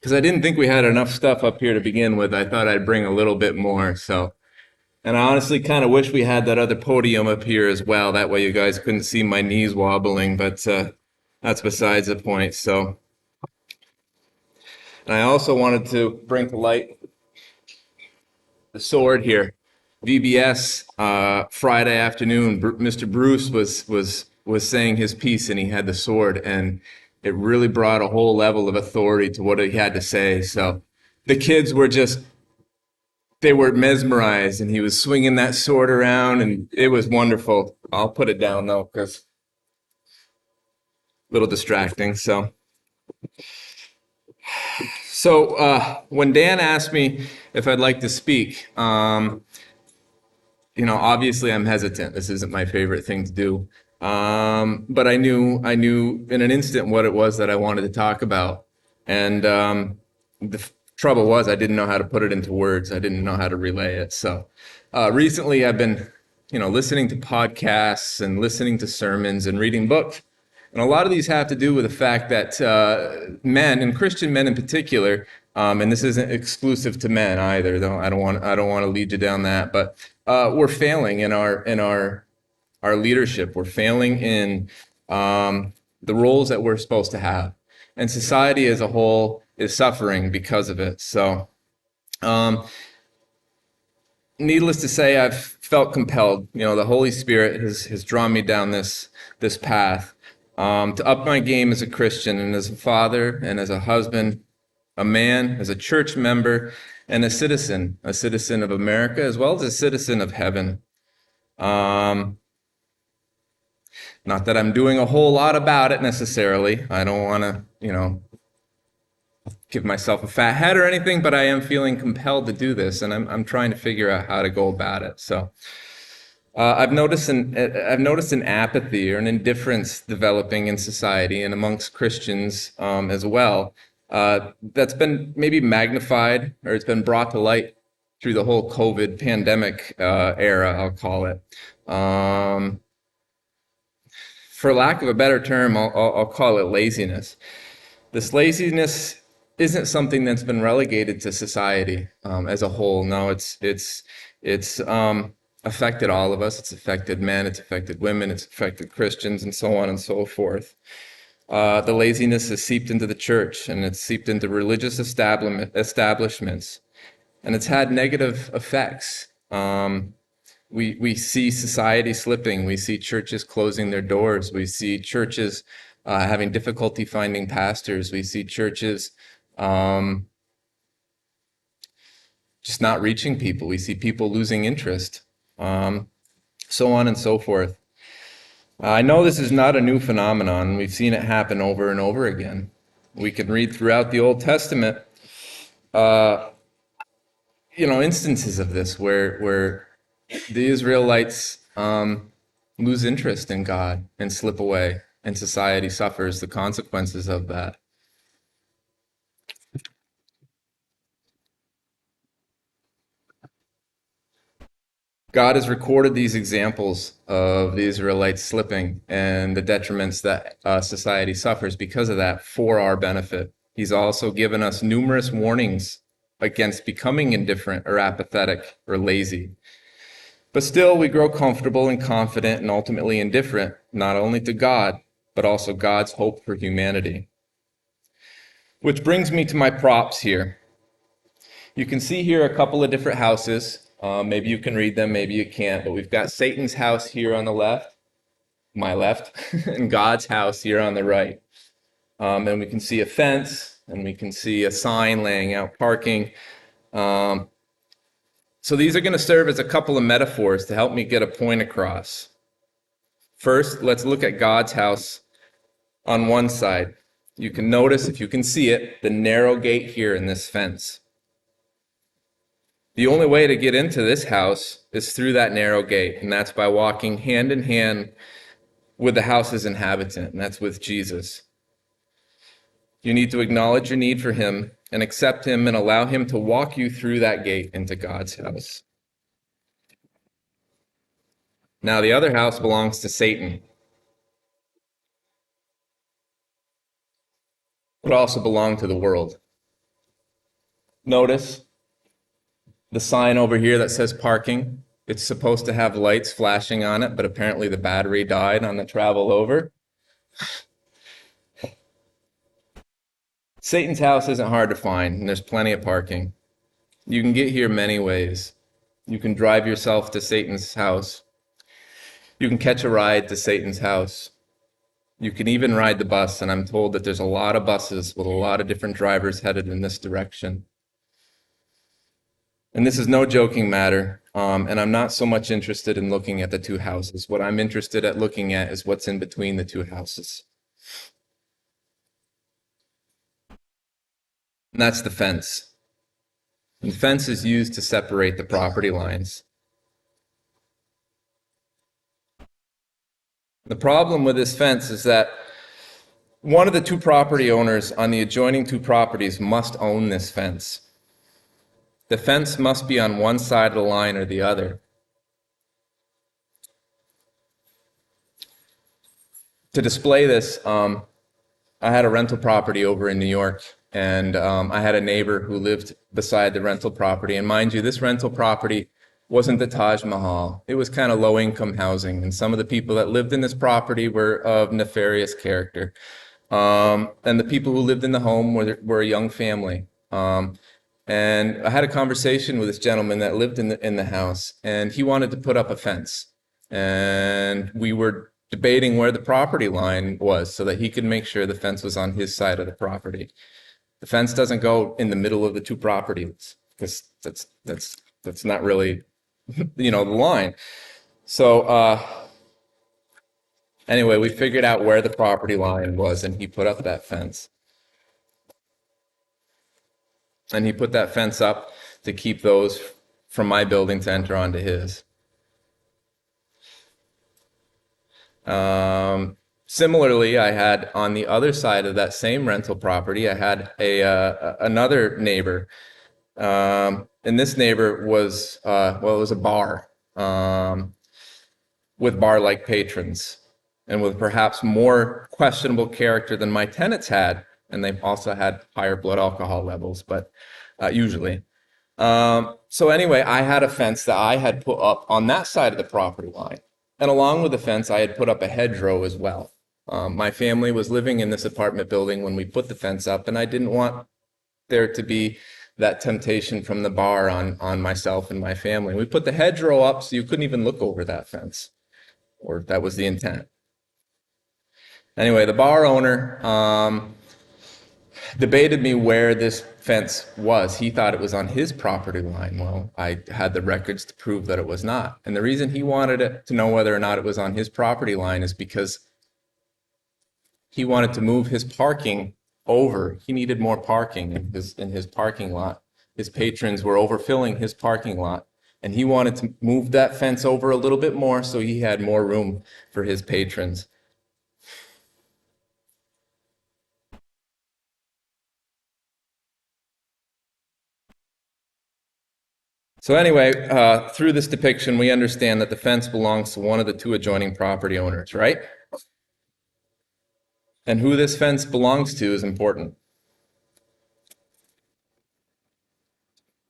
because I didn't think we had enough stuff up here to begin with. I thought I'd bring a little bit more. So, and I honestly kind of wish we had that other podium up here as well. That way you guys couldn't see my knees wobbling, but that's besides the point. So, and I also wanted to bring to light the sword here. VBS Friday afternoon, Mr. Bruce was saying his piece, and he had the sword, and it really brought a whole level of authority to what he had to say. So the kids were just they were mesmerized, and he was swinging that sword around, and it was wonderful. I'll put it down though, because a little distracting. So when Dan asked me if I'd like to speak, obviously I'm hesitant. This isn't my favorite thing to do. But I knew in an instant what it was that I wanted to talk about. And the trouble was I didn't know how to put it into words. I didn't know how to relay it. So recently I've been, listening to podcasts and listening to sermons and reading books. And a lot of these have to do with the fact that men, and Christian men in particular, and this isn't exclusive to men either, though I don't want to lead you down that, but we're failing in our leadership. We're failing in the roles that we're supposed to have, and society as a whole is suffering because of it. So, needless to say, I've felt compelled. The Holy Spirit has drawn me down this path to up my game as a Christian and as a father and as a husband, a man, as a church member, and a citizen of America, as well as a citizen of heaven. Not that I'm doing a whole lot about it necessarily. I don't want to, give myself a fat head or anything, but I am feeling compelled to do this, and I'm trying to figure out how to go about it. So I've noticed an apathy or an indifference developing in society and amongst Christians as well. That's been maybe magnified, or it's been brought to light through the whole COVID pandemic era, I'll call it. For lack of a better term, I'll call it laziness. This laziness isn't something that's been relegated to society as a whole. No, it's affected all of us. It's affected men, it's affected women, it's affected Christians, and so on and so forth. The laziness has seeped into the church, and it's seeped into religious establishments, and it's had negative effects. We see society slipping. We see churches closing their doors. We see churches having difficulty finding pastors. We see churches just not reaching people. We see people losing interest, so on and so forth. I know this is not a new phenomenon. We've seen it happen over and over again. We can read throughout the Old Testament, instances of this where the Israelites lose interest in God and slip away, and society suffers the consequences of that. God has recorded these examples of the Israelites slipping and the detriments that society suffers because of that for our benefit. He's also given us numerous warnings against becoming indifferent or apathetic or lazy. But still, we grow comfortable and confident and ultimately indifferent, not only to God, but also God's hope for humanity. Which brings me to my props here. You can see here a couple of different houses. Maybe you can read them, maybe you can't, but we've got Satan's house here on the left, my left, and God's house here on the right. And we can see a fence, and we can see a sign laying out parking. So these are going to serve as a couple of metaphors to help me get a point across. First, let's look at God's house on one side. You can notice, if you can see it, the narrow gate here in this fence. The only way to get into this house is through that narrow gate, and that's by walking hand in hand with the house's inhabitant, and that's with Jesus. You need to acknowledge your need for him and accept him and allow him to walk you through that gate into God's house. Now, the other house belongs to Satan. It also belonged to the world. Notice the sign over here that says parking. It's supposed to have lights flashing on it, but apparently the battery died on the travel over. Satan's house isn't hard to find, and there's plenty of parking. You can get here many ways. You can drive yourself to Satan's house. You can catch a ride to Satan's house. You can even ride the bus, and I'm told that there's a lot of buses with a lot of different drivers headed in this direction. And this is no joking matter, and I'm not so much interested in looking at the two houses. What I'm interested at looking at is what's in between the two houses. And that's the fence. And the fence is used to separate the property lines. The problem with this fence is that one of the two property owners on the adjoining two properties must own this fence. The fence must be on one side of the line or the other. To display this, I had a rental property over in New York, and I had a neighbor who lived beside the rental property. And mind you, this rental property wasn't the Taj Mahal. It was kind of low-income housing, and some of the people that lived in this property were of nefarious character. And the people who lived in the home were a young family. And I had a conversation with this gentleman that lived in the house, and he wanted to put up a fence. And we were debating where the property line was so that he could make sure the fence was on his side of the property. The fence doesn't go in the middle of the two properties because that's not really, the line. So anyway, we figured out where the property line was, and he put up that fence. And he put that fence up to keep those from my building to enter onto his. Similarly, I had on the other side of that same rental property, I had another neighbor. And this neighbor was, it was a bar with bar-like patrons and with perhaps more questionable character than my tenants had. And they also had higher blood alcohol levels, but usually. So anyway, I had a fence that I had put up on that side of the property line. And along with the fence, I had put up a hedgerow as well. My family was living in this apartment building when we put the fence up, and I didn't want there to be that temptation from the bar on myself and my family. We put the hedgerow up so you couldn't even look over that fence, or that was the intent. Anyway, the bar owner debated me where this fence was. He thought it was on his property line. Well, I had the records to prove that it was not. And the reason he wanted to know whether or not it was on his property line is because he wanted to move his parking over. He needed more parking in his parking lot. His patrons were overfilling his parking lot, and he wanted to move that fence over a little bit more so he had more room for his patrons. So anyway, through this depiction, we understand that the fence belongs to one of the two adjoining property owners, right? And who this fence belongs to is important.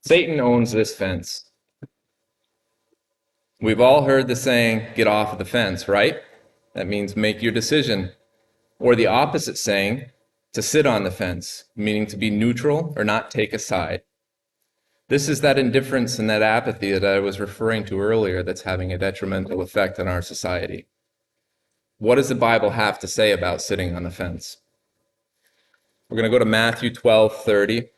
Satan owns this fence. We've all heard the saying, get off of the fence, right? That means make your decision. Or the opposite saying, to sit on the fence, meaning to be neutral or not take a side. This is that indifference and that apathy that I was referring to earlier that's having a detrimental effect on our society. What does the Bible have to say about sitting on the fence? We're going to go to Matthew 12:30.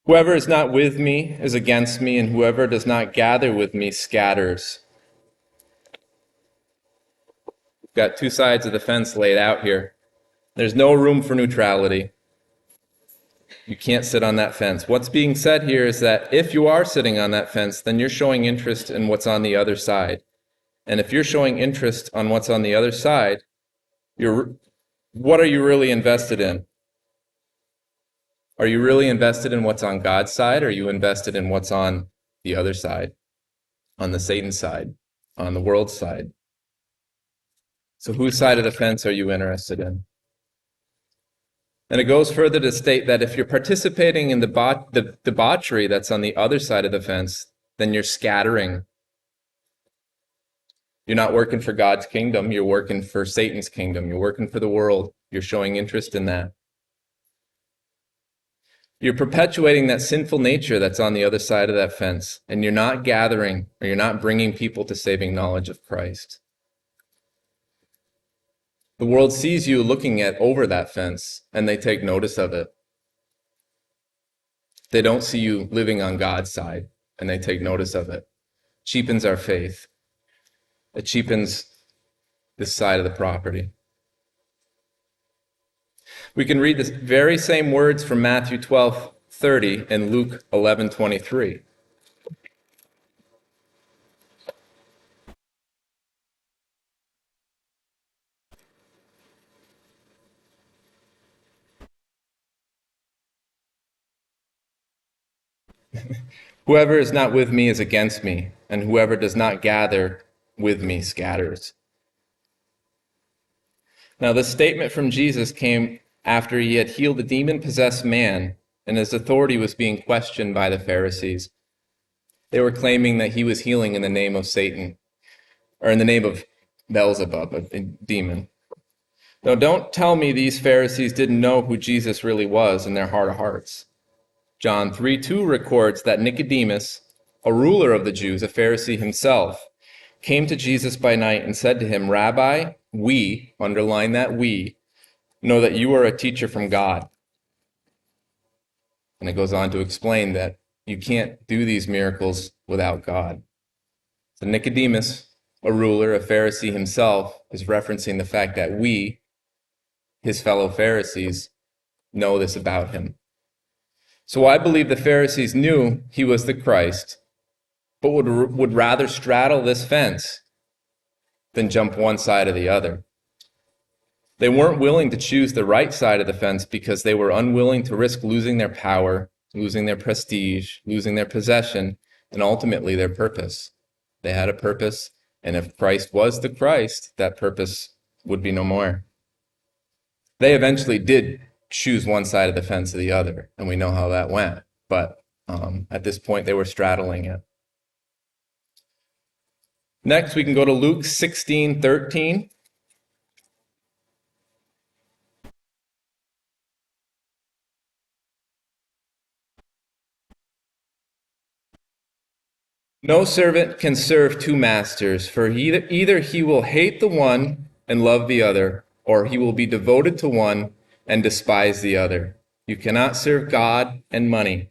Whoever is not with me is against me, and whoever does not gather with me scatters. We've got two sides of the fence laid out here. There's no room for neutrality. You can't sit on that fence. What's being said here is that if you are sitting on that fence, then you're showing interest in what's on the other side. And if you're showing interest on what's on the other side, what are you really invested in? Are you really invested in what's on God's side, or are you invested in what's on the other side, on the Satan side, on the world's side? So whose side of the fence are you interested in? And it goes further to state that if you're participating in the debauchery that's on the other side of the fence, then you're scattering. You're not working for God's kingdom. You're working for Satan's kingdom. You're working for the world. You're showing interest in that. You're perpetuating that sinful nature that's on the other side of that fence, and you're not gathering or you're not bringing people to saving knowledge of Christ. The world sees you looking at over that fence, and they take notice of it. They don't see you living on God's side, and they take notice of it. Cheapens our faith. It cheapens this side of the property. We can read the very same words from Matthew 12:30 and Luke 11:23. Whoever is not with me is against me, and whoever does not gather with me scatters. Now, this statement from Jesus came after he had healed a demon-possessed man, and his authority was being questioned by the Pharisees. They were claiming that he was healing in the name of Satan, or in the name of Beelzebub, a demon. Now, don't tell me these Pharisees didn't know who Jesus really was in their heart of hearts. John 3:2 records that Nicodemus, a ruler of the Jews, a Pharisee himself, came to Jesus by night and said to him, "Rabbi, we," underline that we, "know that you are a teacher from God." And it goes on to explain that you can't do these miracles without God. So Nicodemus, a ruler, a Pharisee himself, is referencing the fact that we, his fellow Pharisees, know this about him. So I believe the Pharisees knew he was the Christ, but would rather straddle this fence than jump one side or the other. They weren't willing to choose the right side of the fence because they were unwilling to risk losing their power, losing their prestige, losing their possession, and ultimately their purpose. They had a purpose, and if Christ was the Christ, that purpose would be no more. They eventually did choose one side of the fence or the other, and we know how that went. But at this point, they were straddling it. Next, we can go to Luke 16:13. No servant can serve two masters, for either he will hate the one and love the other, or he will be devoted to one and despise the other. You cannot serve God and money.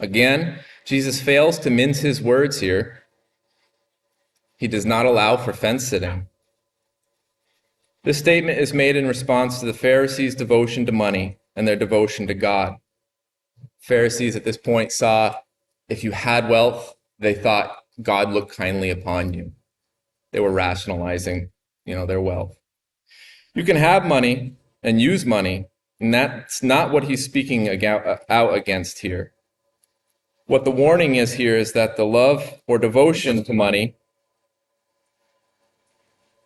Again, Jesus fails to mince his words here. He does not allow for fence sitting. This statement is made in response to the Pharisees' devotion to money and their devotion to God. Pharisees at this point saw if you had wealth, they thought God looked kindly upon you. They were rationalizing, their wealth. You can have money and use money, and that's not what he's speaking out against here. What the warning is here is that the love or devotion to money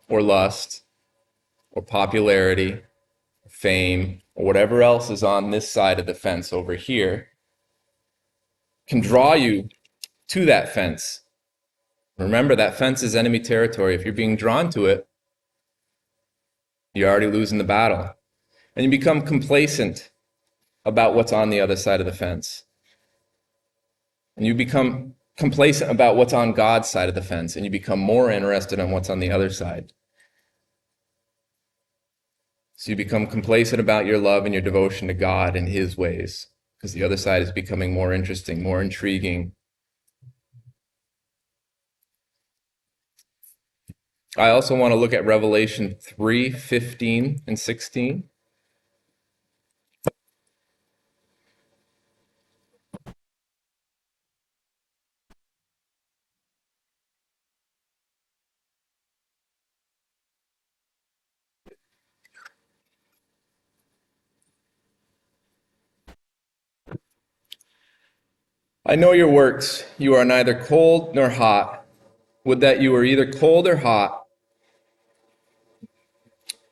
or lust or popularity, fame, or whatever else is on this side of the fence over here can draw you to that fence. Remember, that fence is enemy territory. If you're being drawn to it, you're already losing the battle. And you become complacent about what's on the other side of the fence. And you become complacent about what's on God's side of the fence, and you become more interested in what's on the other side. So you become complacent about your love and your devotion to God and his ways, because the other side is becoming more interesting, more intriguing. I also want to look at Revelation 3:15 and 16. I know your works. You are neither cold nor hot. would that you were either cold or hot.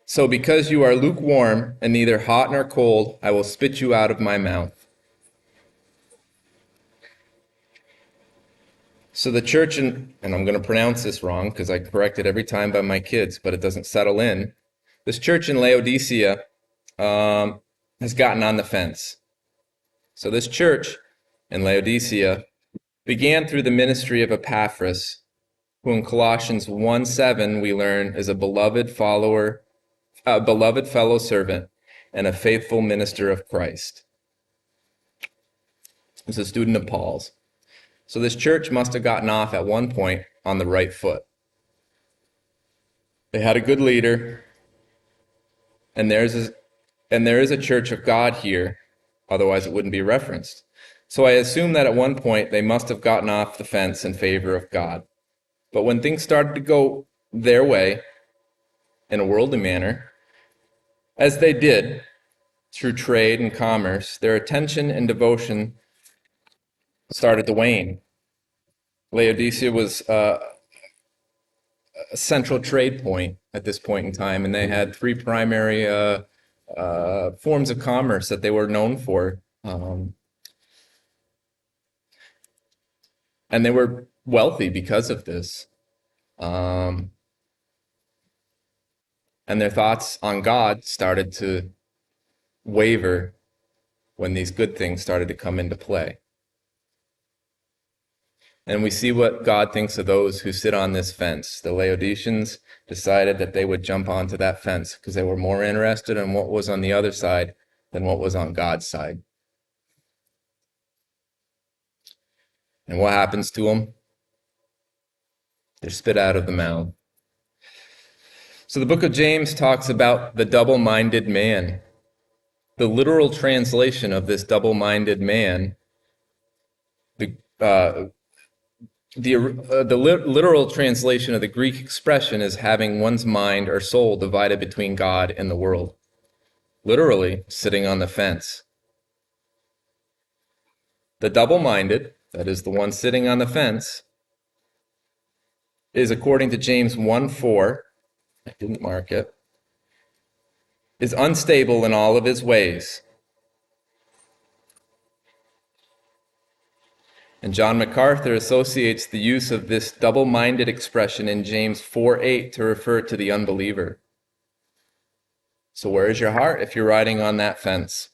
So because you are lukewarm and neither hot nor cold, I will spit you out of my mouth. So the church and I'm going to pronounce this wrong because I correct it every time by my kids, but it doesn't settle in. This church in Laodicea has gotten on the fence. So this church in Laodicea began through the ministry of Epaphras, who in Colossians 1:7 we learn is a beloved follower, a beloved fellow servant, and a faithful minister of Christ. He's a student of Paul's. So this church must have gotten off at one point on the right foot. They had a good leader, and there is a church of God here, otherwise it wouldn't be referenced. So I assume that at one point they must have gotten off the fence in favor of God. But when things started to go their way in a worldly manner, as they did through trade and commerce, their attention and devotion started to wane. Laodicea was a central trade point at this point in time, and they had three primary forms of commerce that they were known for. And they were wealthy because of this. And their thoughts on God started to waver when these good things started to come into play. And we see what God thinks of those who sit on this fence. The Laodiceans decided that they would jump onto that fence because they were more interested in what was on the other side than what was on God's side. And what happens to them? They're spit out of the mouth. So the book of James talks about the double-minded man. The literal translation of this double-minded man, the literal translation of the Greek expression is having one's mind or soul divided between God and the world. Literally, sitting on the fence. The double-minded, that is the one sitting on the fence, is according to James 1:4, I didn't mark it, is unstable in all of his ways. And John MacArthur associates the use of this double-minded expression in James 4:8 to refer to the unbeliever. So where is your heart if you're riding on that fence?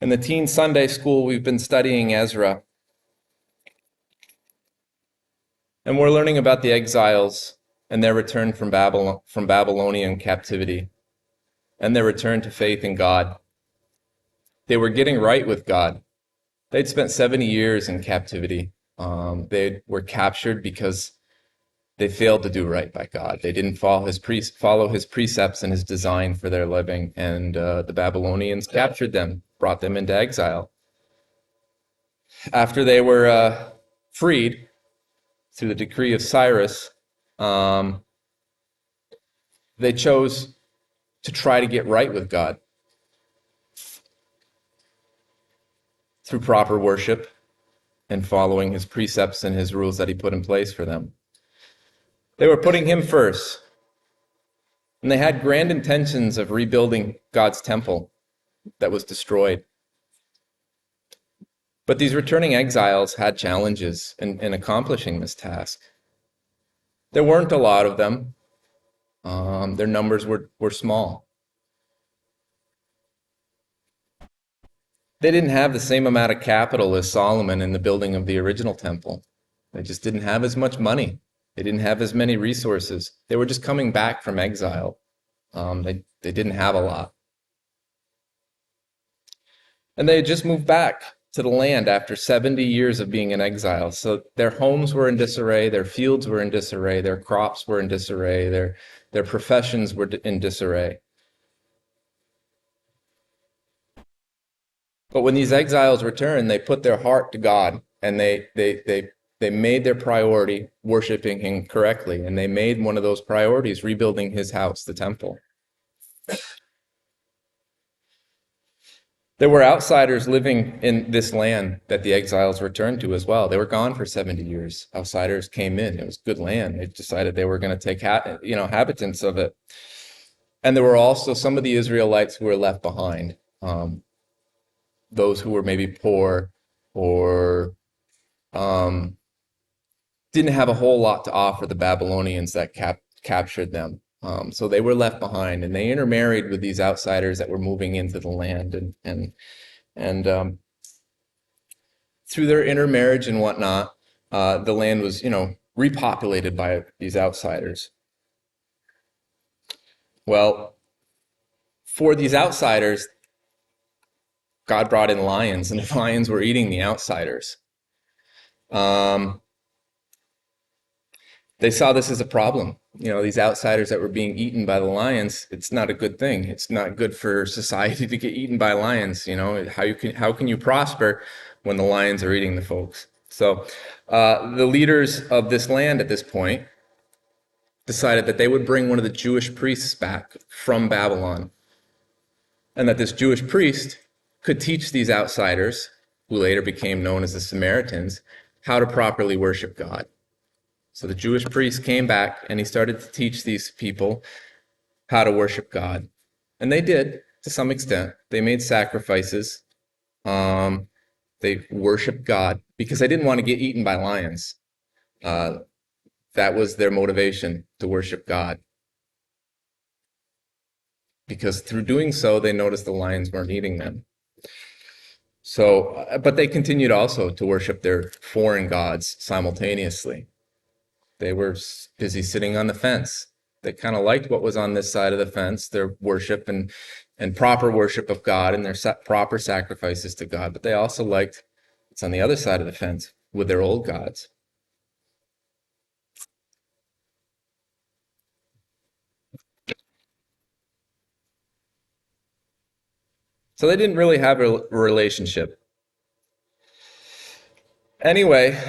In the teen Sunday school, we've been studying Ezra. And we're learning about the exiles and their return from Babylonian captivity and their return to faith in God. They were getting right with God. They'd spent 70 years in captivity. They were captured because they failed to do right by God. They didn't follow his precepts and his design for their living. And the Babylonians captured them, brought them into exile. After they were freed through the decree of Cyrus, they chose to try to get right with God through proper worship and following his precepts and his rules that he put in place for them. They were putting him first. And they had grand intentions of rebuilding God's temple that was destroyed. But these returning exiles had challenges in accomplishing this task. There weren't a lot of them. Their numbers were small. They didn't have the same amount of capital as Solomon in the building of the original temple. They just didn't have as much money. They didn't have as many resources. They were just coming back from exile. They didn't have a lot. And they had just moved back to the land after 70 years of being in exile. So their homes were in disarray, their fields were in disarray, their crops were in disarray, their professions were in disarray. But when these exiles returned, they put their heart to God, and they made their priority worshiping him correctly, and they made one of those priorities rebuilding his house, the temple. There were outsiders living in this land that the exiles returned to as well. They were gone for 70 years. Outsiders came in. It was good land. They decided they were going to take habitants of it. And there were also some of the Israelites who were left behind, those who were maybe poor or um, didn't have a whole lot to offer the Babylonians that captured them. So they were left behind, and they intermarried with these outsiders that were moving into the land, and through their intermarriage and whatnot, the land was, repopulated by these outsiders. Well, for these outsiders, God brought in lions, and the lions were eating the outsiders. Um, they saw this as a problem. These outsiders that were being eaten by the lions, it's not a good thing. It's not good for society to get eaten by lions. How can you prosper when the lions are eating the folks? So the leaders of this land at this point decided that they would bring one of the Jewish priests back from Babylon, and that this Jewish priest could teach these outsiders, who later became known as the Samaritans, how to properly worship God. So the Jewish priest came back and he started to teach these people how to worship God. And they did, to some extent. They made sacrifices. They worshiped God because they didn't want to get eaten by lions. That was their motivation, to worship God. Because through doing so, they noticed the lions weren't eating them. So, but they continued also to worship their foreign gods simultaneously. They were busy sitting on the fence. They kind of liked what was on this side of the fence, their worship and proper worship of God and their proper sacrifices to God. But they also liked what's on the other side of the fence with their old gods. So they didn't really have a relationship. Anyway,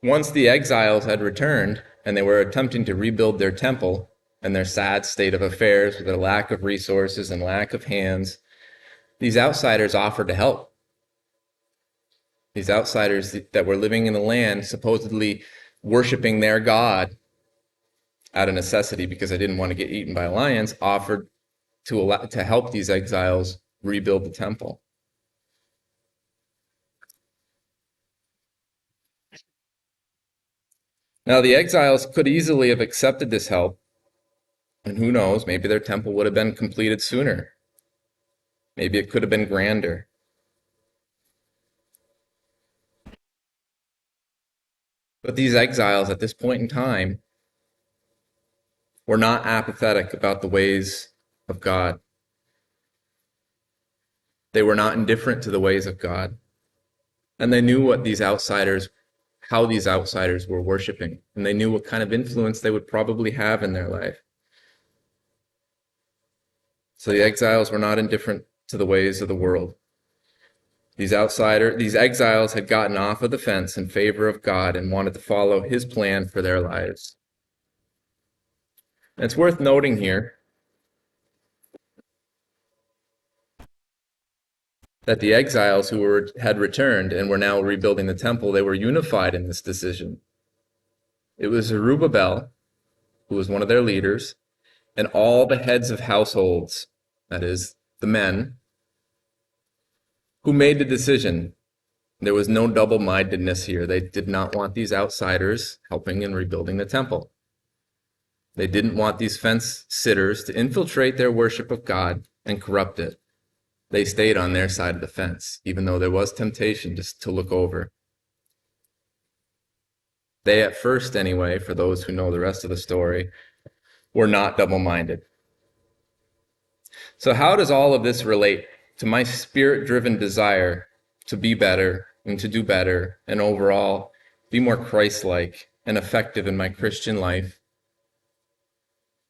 once the exiles had returned and they were attempting to rebuild their temple and their sad state of affairs with their lack of resources and lack of hands, these outsiders offered to help. These outsiders that were living in the land, supposedly worshiping their God out of necessity because they didn't want to get eaten by lions, offered to help these exiles rebuild the temple. Now, the exiles could easily have accepted this help, and who knows, maybe their temple would have been completed sooner. Maybe it could have been grander. But these exiles at this point in time were not apathetic about the ways of God. They were not indifferent to the ways of God. And they knew how these outsiders were worshiping, and they knew what kind of influence they would probably have in their life. So the exiles were not indifferent to the ways of the world. These exiles had gotten off of the fence in favor of God and wanted to follow his plan for their lives. And it's worth noting here that the exiles who had returned and were now rebuilding the temple, they were unified in this decision. It was Zerubbabel, who was one of their leaders, and all the heads of households, that is, the men, who made the decision. There was no double-mindedness here. They did not want these outsiders helping in rebuilding the temple. They didn't want these fence sitters to infiltrate their worship of God and corrupt it. They stayed on their side of the fence, even though there was temptation just to look over. They, at first anyway, for those who know the rest of the story, were not double-minded. So how does all of this relate to my spirit-driven desire to be better and to do better and overall be more Christ-like and effective in my Christian life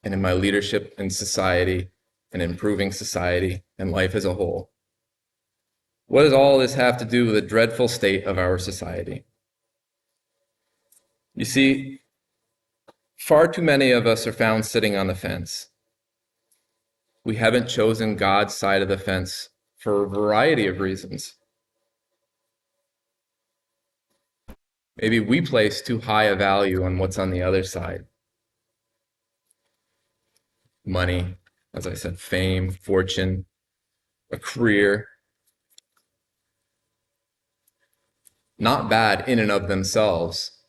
and in my leadership in society and improving society and life as a whole? What does all this have to do with the dreadful state of our society? You see, far too many of us are found sitting on the fence. We haven't chosen God's side of the fence for a variety of reasons. Maybe we place too high a value on what's on the other side. Money, as I said, fame, fortune, a career. Not bad in and of themselves,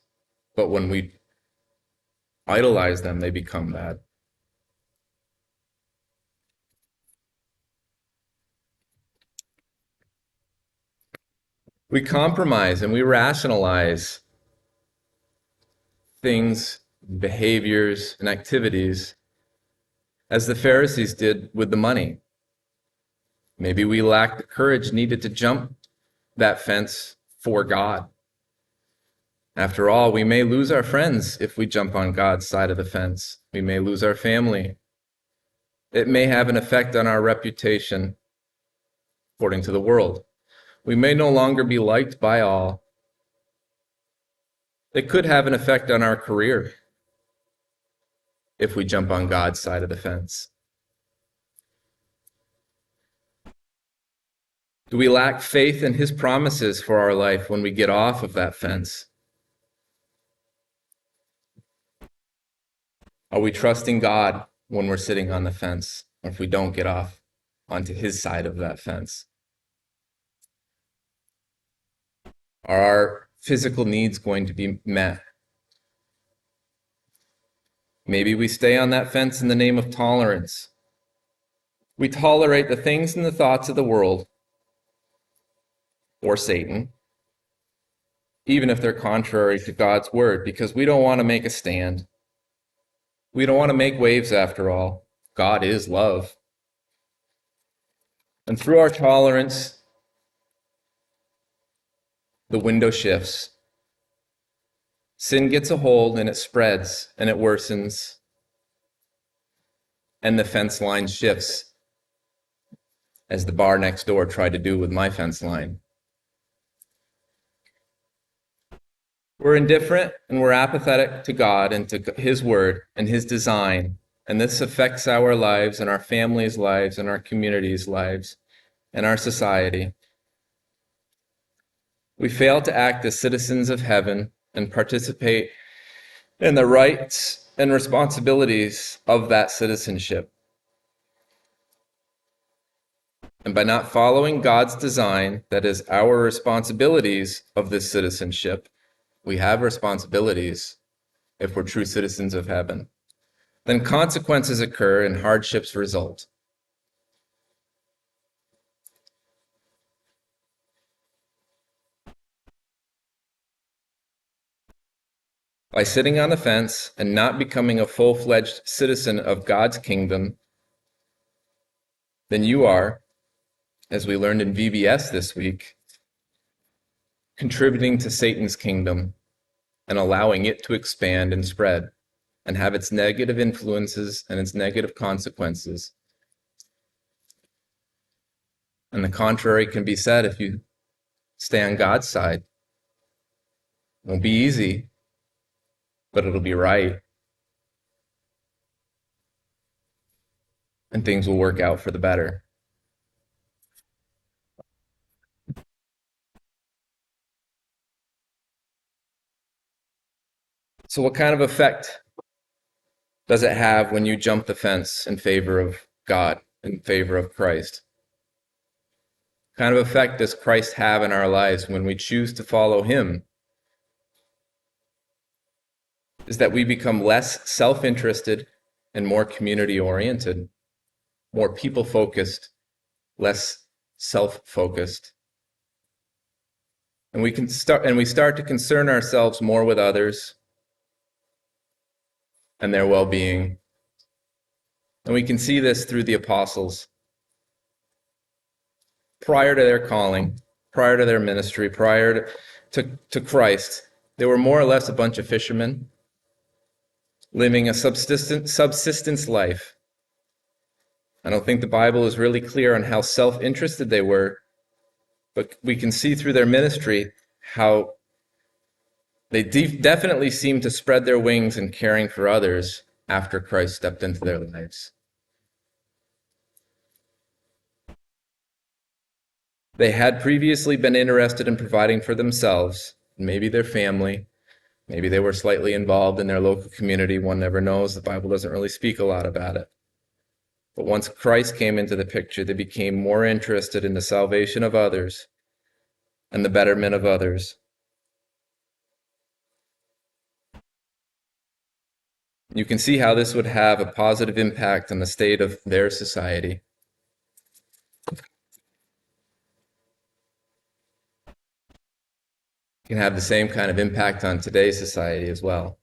but when we idolize them, they become bad. We compromise and we rationalize things, behaviors, and activities as the Pharisees did with the money. Maybe we lack the courage needed to jump that fence for God. After all, we may lose our friends if we jump on God's side of the fence. We may lose our family. It may have an effect on our reputation, according to the world. We may no longer be liked by all. It could have an effect on our career if we jump on God's side of the fence. Do we lack faith in His promises for our life when we get off of that fence? Are we trusting God when we're sitting on the fence, or if we don't get off onto His side of that fence? Are our physical needs going to be met? Maybe we stay on that fence in the name of tolerance. We tolerate the things and the thoughts of the world or Satan, even if they're contrary to God's word, because we don't want to make a stand. We don't want to make waves after all. God is love. And through our tolerance, the window shifts. Sin gets a hold and it spreads and it worsens. And the fence line shifts, as the bar next door tried to do with my fence line. We're indifferent and we're apathetic to God and to His word and His design. And this affects our lives and our families' lives and our communities' lives and our society. We fail to act as citizens of heaven and participate in the rights and responsibilities of that citizenship. And by not following God's design, that is our responsibilities of this citizenship, we have responsibilities if we're true citizens of heaven, then consequences occur and hardships result. By sitting on the fence and not becoming a full-fledged citizen of God's kingdom, then you are, as we learned in VBS this week, contributing to Satan's kingdom and allowing it to expand and spread and have its negative influences and its negative consequences. And the contrary can be said if you stay on God's side. It won't be easy, but it'll be right. And things will work out for the better. So what kind of effect does it have when you jump the fence in favor of God, in favor of Christ? What kind of effect does Christ have in our lives when we choose to follow Him? Is that we become less self-interested and more community-oriented, more people-focused, less self-focused. And we start to concern ourselves more with others and their well-being. And we can see this through the apostles. Prior to their calling, prior to their ministry, prior to Christ, they were more or less a bunch of fishermen living a subsistence life. I don't think the Bible is really clear on how self-interested they were, but we can see through their ministry how they definitely seemed to spread their wings in caring for others after Christ stepped into their lives. They had previously been interested in providing for themselves, maybe their family. Maybe they were slightly involved in their local community. One never knows. The Bible doesn't really speak a lot about it. But once Christ came into the picture, they became more interested in the salvation of others and the betterment of others. You can see how this would have a positive impact on the state of their society. It can have the same kind of impact on today's society as well.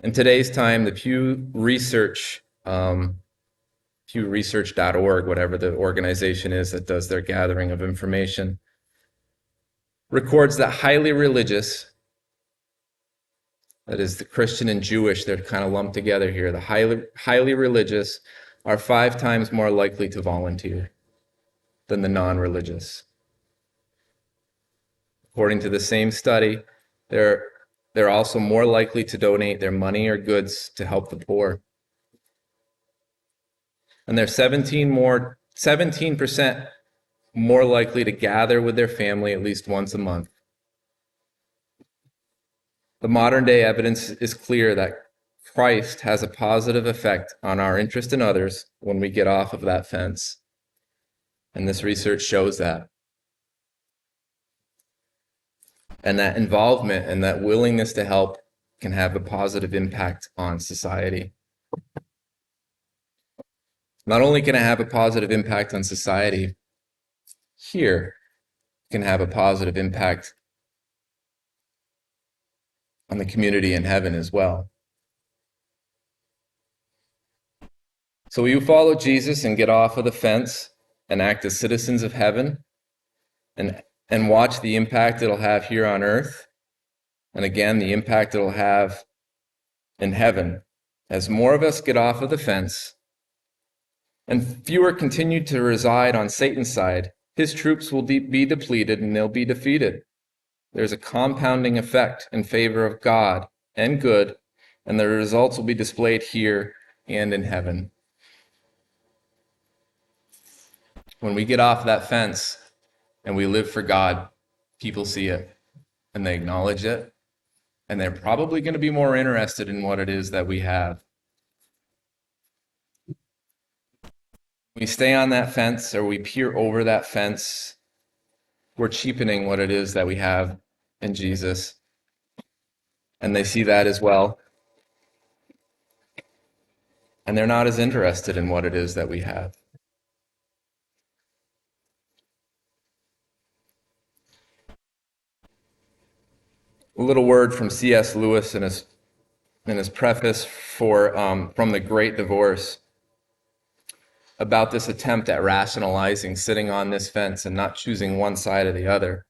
In today's time, the Pew Research.org, whatever the organization is that does their gathering of information, records that highly religious, that is the Christian and Jewish, they're kind of lumped together here, the highly religious are 5 times more likely to volunteer than the non-religious. According to the same study, they're also more likely to donate their money or goods to help the poor. And they're 17% more likely to gather with their family at least once a month. The modern day evidence is clear that Christ has a positive effect on our interest in others when we get off of that fence. And this research shows that. And that involvement and that willingness to help can have a positive impact on society. Not only can it have a positive impact on society, here can have a positive impact on the community in heaven as well. So will you follow Jesus and get off of the fence and act as citizens of heaven and watch the impact it'll have here on earth? And again, the impact it'll have in heaven. As more of us get off of the fence and fewer continue to reside on Satan's side, his troops will be depleted and they'll be defeated. There's a compounding effect in favor of God and good, and the results will be displayed here and in heaven. When we get off that fence and we live for God, people see it and they acknowledge it, and they're probably going to be more interested in what it is that we have. We stay on that fence or we peer over that fence, we're cheapening what it is that we have in Jesus. And they see that as well. And they're not as interested in what it is that we have. A little word from C.S. Lewis in his preface for From the Great Divorce about this attempt at rationalizing sitting on this fence and not choosing one side or the other,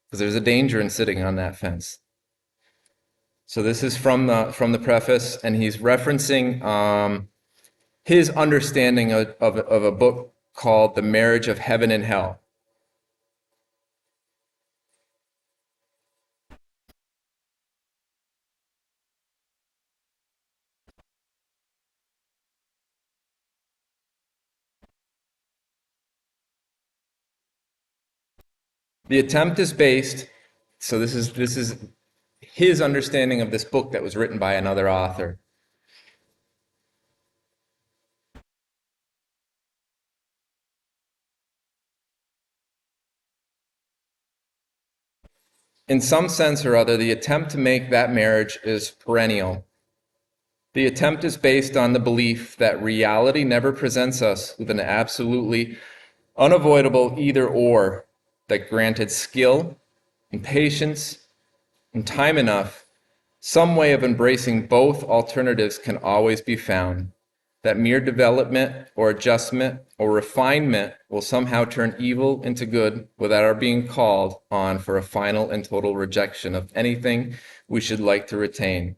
because there's a danger in sitting on that fence. So this is from the preface, and he's referencing his understanding of a book called The Marriage of Heaven and Hell. The attempt is based, so this is his understanding of this book that was written by another author. In some sense or other, the attempt to make that marriage is perennial. The attempt is based on the belief that reality never presents us with an absolutely unavoidable either or, that granted skill and patience and time enough, some way of embracing both alternatives can always be found, that mere development or adjustment or refinement will somehow turn evil into good without our being called on for a final and total rejection of anything we should like to retain.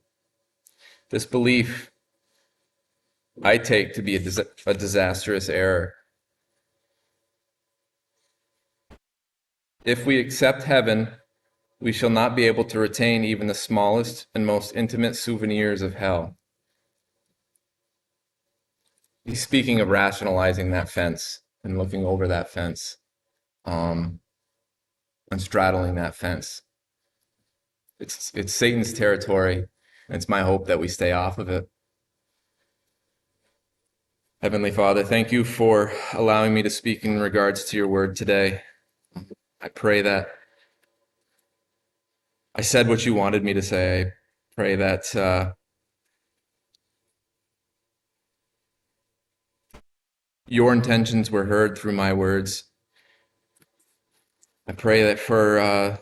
This belief I take to be a disastrous error. If we accept heaven, we shall not be able to retain even the smallest and most intimate souvenirs of hell. He's speaking of rationalizing that fence and looking over that fence, um, and straddling that fence. It's Satan's territory, and it's my hope that we stay off of it. Heavenly Father, thank you for allowing me to speak in regards to your word today. I pray that I said what you wanted me to say. I pray that your intentions were heard through my words. I pray that for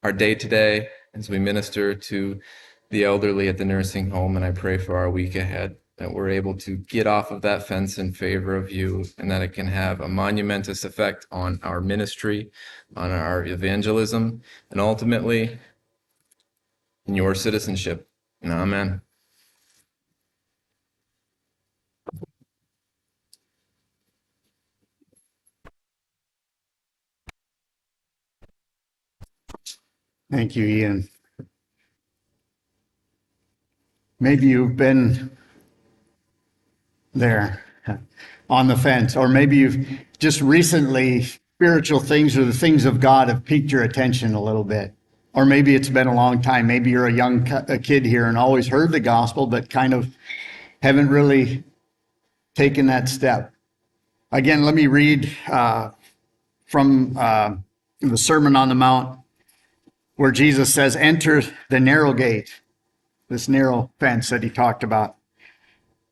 our day today as we minister to the elderly at the nursing home, and I pray for our week ahead that we're able to get off of that fence in favor of you, and that it can have a monumentous effect on our ministry, on our evangelism, and ultimately in your citizenship. Amen. Thank you, Ian. Maybe you've been there on the fence, or maybe you've just recently, spiritual things or the things of God have piqued your attention a little bit. Or maybe it's been a long time. Maybe you're a kid here and always heard the gospel, but kind of haven't really taken that step. Again, let me read from the Sermon on the Mount, where Jesus says, "Enter the narrow gate," this narrow fence that he talked about.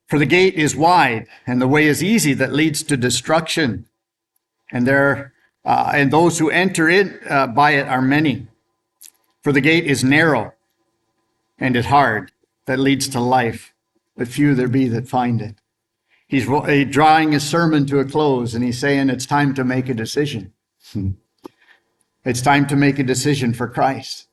"For the gate is wide and the way is easy that leads to destruction, and those who enter it by it are many. For the gate is narrow and is hard that leads to life, but few there be that find it." He's drawing his sermon to a close, and he's saying it's time to make a decision. It's time to make a decision for Christ.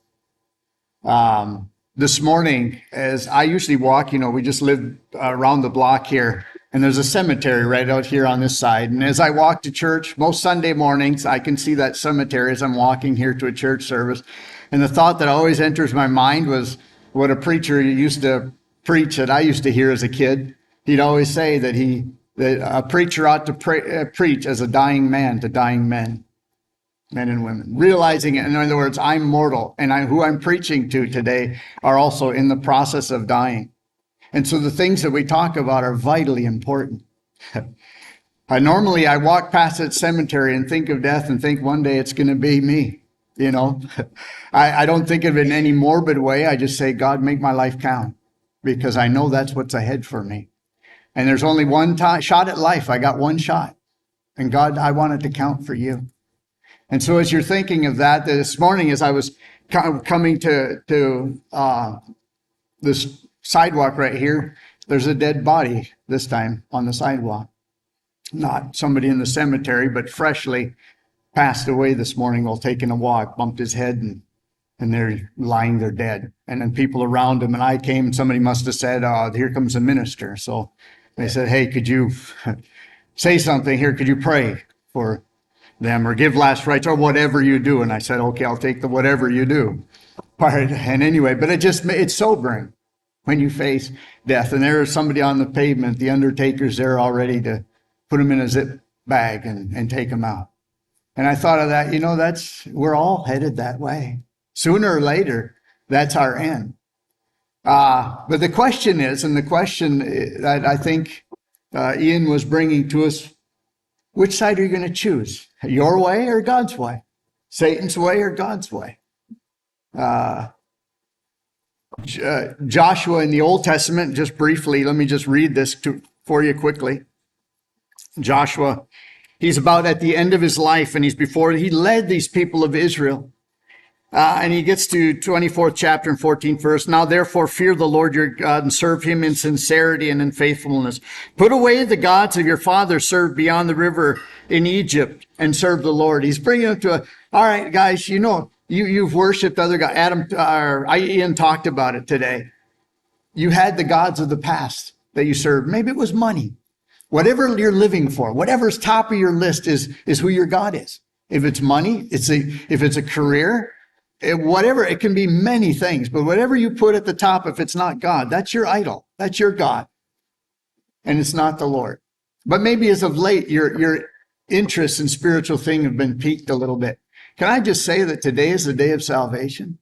This morning, as I usually walk, we just live around the block here, and there's a cemetery right out here on this side. And as I walk to church, most Sunday mornings, I can see that cemetery as I'm walking here to a church service. And the thought that always enters my mind was what a preacher used to preach that I used to hear as a kid. He'd always say that a preacher ought to preach as a dying man to dying men. Men and women, realizing it. In other words, I'm mortal, and who I'm preaching to today are also in the process of dying. And so the things that we talk about are vitally important. Normally I walk past that cemetery and think of death and think one day it's going to be me. I don't think of it in any morbid way. I just say, God, make my life count, because I know that's what's ahead for me. And there's only one shot at life. I got one shot. And God, I want it to count for you. And so as you're thinking of that, this morning as I was coming to this sidewalk right here, there's a dead body this time on the sidewalk. Not somebody in the cemetery, but freshly passed away this morning while taking a walk, bumped his head, and they're lying there dead. And then people around him, and I came, and somebody must have said, here comes a minister. So they said, hey, could you say something here? Could you pray for them or give last rites or whatever you do? And I said, okay, I'll take the whatever you do part. And anyway, but it's sobering when you face death. And there's somebody on the pavement, the undertaker's there already to put him in a zip bag and take him out. And I thought of that, we're all headed that way. Sooner or later, that's our end. But the question is, and the question that I think Ian was bringing to us, which side are you going to choose? Your way or God's way? Satan's way or God's way? Joshua in the Old Testament, just briefly, let me just read this for you quickly. Joshua, he's about at the end of his life, and he led these people of Israel. And he gets to 24th chapter and 14th verse. Now, therefore, fear the Lord your God and serve him in sincerity and in faithfulness. Put away the gods of your fathers served beyond the river in Egypt and serve the Lord. He's bringing them all right, guys, you've worshiped other gods. Ian talked about it today. You had the gods of the past that you served. Maybe it was money. Whatever you're living for, whatever's top of your list is who your God is. If it's money, if it's a career, whatever, it can be many things, but whatever you put at the top, if it's not God, that's your idol. That's your God. and it's not the Lord. But maybe as of late, your interests in spiritual things have been piqued a little bit. Can I just say that today is the day of salvation?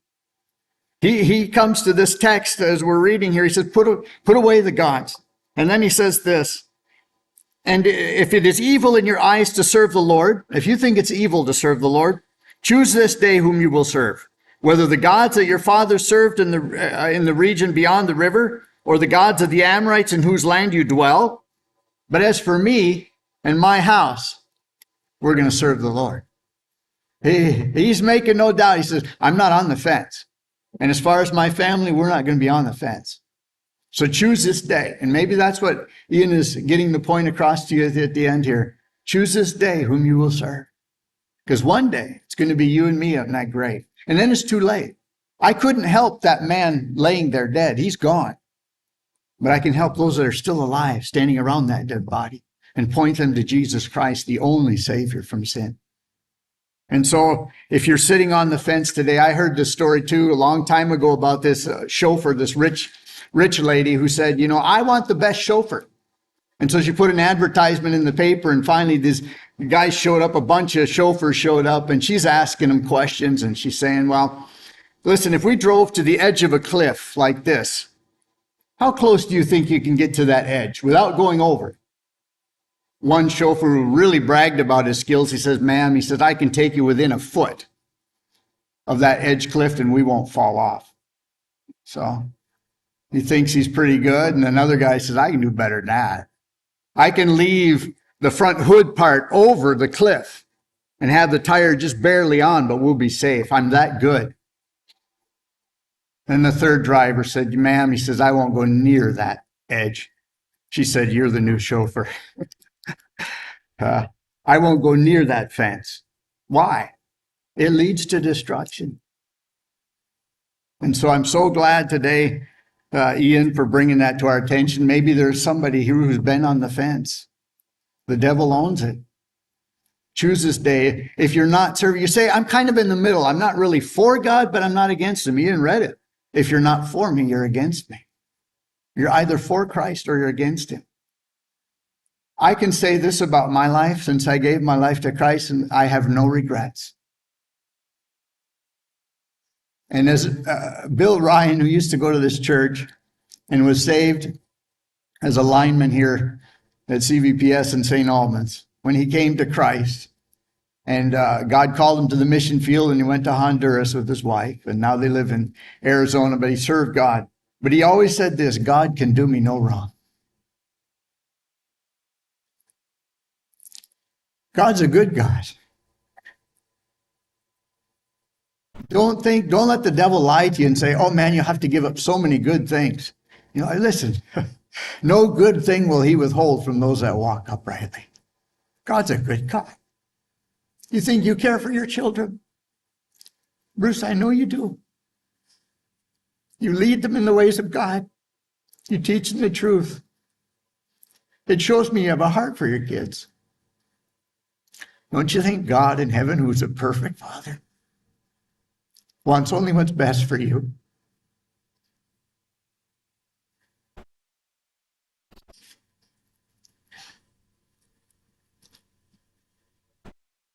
He comes to this text as we're reading here. He says, put away the gods. And then he says this, and if it is evil in your eyes to serve the Lord, if you think it's evil to serve the Lord, choose this day whom you will serve, whether the gods that your fathers served in the region beyond the river, or the gods of the Amorites in whose land you dwell. But as for me and my house, we're going to serve the Lord. He's making no doubt. He says, I'm not on the fence. And as far as my family, we're not going to be on the fence. So choose this day. And maybe that's what Ian is getting the point across to you at the end here. Choose this day whom you will serve. Because one day it's going to be you and me in that grave. And then it's too late. I couldn't help that man laying there dead. He's gone. But I can help those that are still alive, standing around that dead body, and point them to Jesus Christ, the only Savior from sin. And so if you're sitting on the fence today, I heard this story too a long time ago about this chauffeur, this rich lady who said, I want the best chauffeur. And so she put an advertisement in the paper, and finally these guys showed up, a bunch of chauffeurs showed up, and she's asking them questions, and she's saying, well, listen, if we drove to the edge of a cliff like this, how close do you think you can get to that edge without going over it? One chauffeur who really bragged about his skills, he says, ma'am, he says, I can take you within a foot of that edge cliff and we won't fall off. So he thinks he's pretty good. And another guy says, I can do better than that. I can leave the front hood part over the cliff and have the tire just barely on, but we'll be safe. I'm that good. And the third driver said, ma'am, he says, I won't go near that edge. She said, you're the new chauffeur. I won't go near that fence. Why? It leads to destruction. And so I'm so glad today, Ian, for bringing that to our attention. Maybe there's somebody here who's been on the fence. The devil owns it. Choose this day. If you're not serving, you say, I'm kind of in the middle. I'm not really for God, but I'm not against him. Ian read it. If you're not for me, you're against me. You're either for Christ or you're against him. I can say this about my life since I gave my life to Christ, and I have no regrets. And as Bill Ryan, who used to go to this church and was saved as a lineman here at CVPS in St. Albans, when he came to Christ, and God called him to the mission field, and he went to Honduras with his wife, and now they live in Arizona, but he served God. But he always said this, God can do me no wrong. God's a good God. Don't let the devil lie to you and say, oh man, you have to give up so many good things. Listen, no good thing will he withhold from those that walk uprightly. God's a good God. You think you care for your children? Bruce, I know you do. You lead them in the ways of God. You teach them the truth. It shows me you have a heart for your kids. Don't you think God in heaven, who's a perfect Father, wants only what's best for you?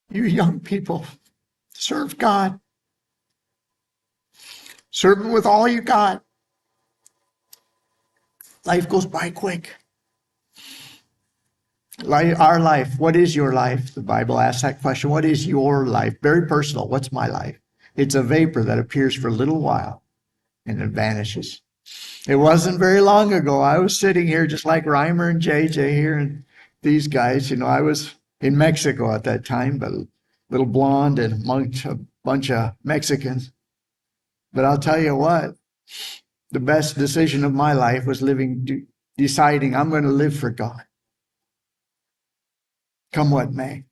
You young people, serve God. Serve him with all you got. Life goes by quick. Our life, what is your life? The Bible asks that question. What is your life? Very personal. What's my life? It's a vapor that appears for a little while and it vanishes. It wasn't very long ago. I was sitting here just like Reimer and JJ here and these guys. I was in Mexico at that time, but a little blonde and amongst a bunch of Mexicans. But I'll tell you what, the best decision of my life was deciding I'm going to live for God. Come what may.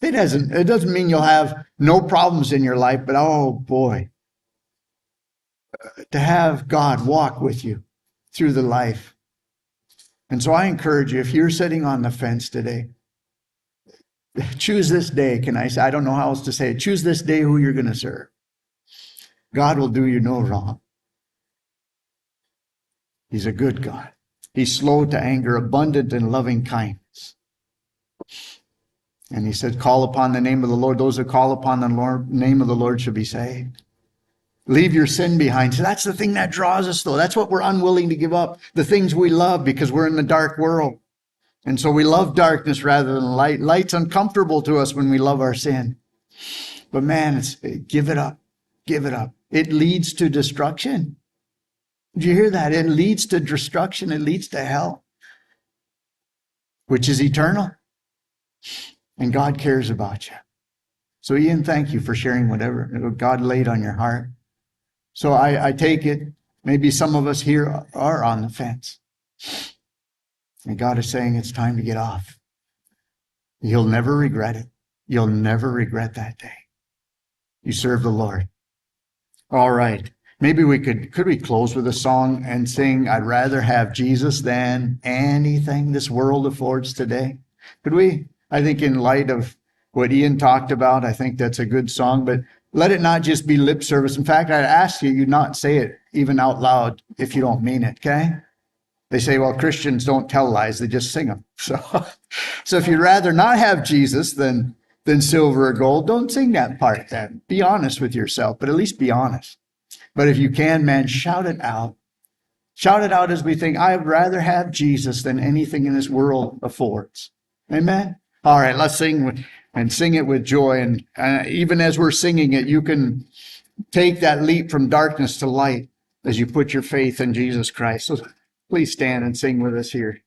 It doesn't mean you'll have no problems in your life, but oh boy, to have God walk with you through the life. And so I encourage you, if you're sitting on the fence today, choose this day. Can I say, I don't know how else to say it. Choose this day who you're going to serve. God will do you no wrong. He's a good God. He's slow to anger, abundant in loving kindness. And he said, call upon the name of the Lord. Those that call upon the name of the Lord shall be saved. Leave your sin behind. So that's the thing that draws us, though. That's what we're unwilling to give up. The things we love, because we're in the dark world. And so we love darkness rather than light. Light's uncomfortable to us when we love our sin. But man, give it up. Give it up. It leads to destruction. Did you hear that? It leads to destruction. It leads to hell, which is eternal. And God cares about you. So Ian, thank you for sharing whatever God laid on your heart. So I take it, maybe some of us here are on the fence. And God is saying it's time to get off. You'll never regret it. You'll never regret that day. You serve the Lord. All right. Maybe could we close with a song and sing, I'd rather have Jesus than anything this world affords today? Could we? I think in light of what Ian talked about, I think that's a good song, but let it not just be lip service. In fact, I'd ask you not say it even out loud if you don't mean it, okay? They say, well, Christians don't tell lies, they just sing them. So if you'd rather not have Jesus than silver or gold, don't sing that part then. Be honest with yourself, but at least be honest. But if you can, man, shout it out. Shout it out as we think, I'd rather have Jesus than anything in this world affords. Amen? All right, let's sing and sing it with joy. And even as we're singing it, you can take that leap from darkness to light as you put your faith in Jesus Christ. So please stand and sing with us here.